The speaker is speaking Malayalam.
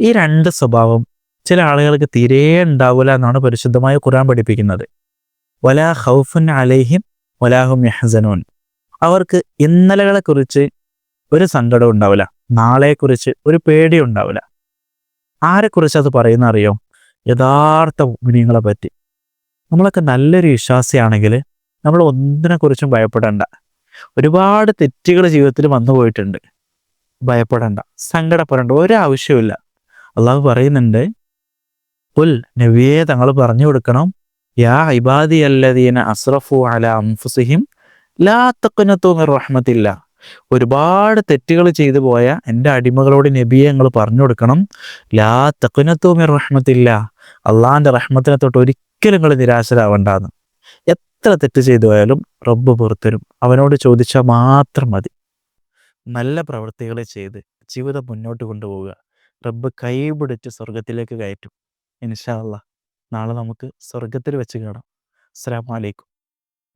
ഈ രണ്ട് സ്വഭാവം ചില ആളുകൾക്ക് തീരെ ഉണ്ടാവില്ല എന്നാണ് പരിശുദ്ധമായ ഖുർആൻ പഠിപ്പിക്കുന്നത്. വലാ ഖൗഫുൻ അലൈഹിം വലാഹും യഹ്സനൂൻ. അവർക്ക് ഇന്നലകളെക്കുറിച്ച് ഒരു സങ്കടം ഉണ്ടാവില്ല, നാളെക്കുറിച്ച് ഒരു പേടി ഉണ്ടാവില്ല. ആരെക്കുറിച്ച് അത് പറയുന്ന അറിയോ? യഥാർത്ഥ മുഅ്മിനീങ്ങളെ പറ്റി. നമ്മളൊക്കെ നല്ലൊരു വിശ്വാസിയാണെങ്കിൽ നമ്മൾ ഒന്നിനെക്കുറിച്ചും ഭയപ്പെടേണ്ട. ഒരുപാട് തെറ്റുകൾ ജീവിതത്തിൽ വന്നു പോയിട്ടുണ്ട്. ഭയപ്പെടേണ്ട, സങ്കടപ്പെടേണ്ട ഒരാവശ്യമില്ല. അള്ളാഹു പറയുന്നുണ്ട്, ഉൽ നബിയെ തങ്ങൾ പറഞ്ഞു കൊടുക്കണം, യാ ഇബാദിയല്ലദീന അസ്റഫു അലാ അൻഫുസിഹിം ലാ തഖ്നതു മിർ റഹ്മത്തില്ല. ഒരുപാട് തെറ്റുകൾ ചെയ്തു പോയ എൻ്റെ അടിമകളോട് നബിയെ നിങ്ങൾ പറഞ്ഞു കൊടുക്കണം, ലാ തഖ്നതു മിർ റഹ്മത്തില്ല, അള്ളാഹിൻ്റെ റഹ്മത്തിനെ തൊട്ട് ഒരിക്കലും നിങ്ങൾ നിരാശരാവണ്ടാന്ന്. എത്ര തെറ്റ് ചെയ്തു പോയാലും റബ്ബ് പുറത്തരും. അവനോട് ചോദിച്ചാൽ മാത്രം മതി. നല്ല പ്രവൃത്തികൾ ചെയ്ത് ജീവിതം മുന്നോട്ട് കൊണ്ടുപോവുക. റബ്ബ് കൈപിടിച്ച് സ്വർഗത്തിലേക്ക് കയറ്റും. ഇൻഷാ അല്ലാ നാളെ നമുക്ക് സ്വർഗത്തിൽ വെച്ച് കാണാം. അസ്സലാമു അലൈക്കും.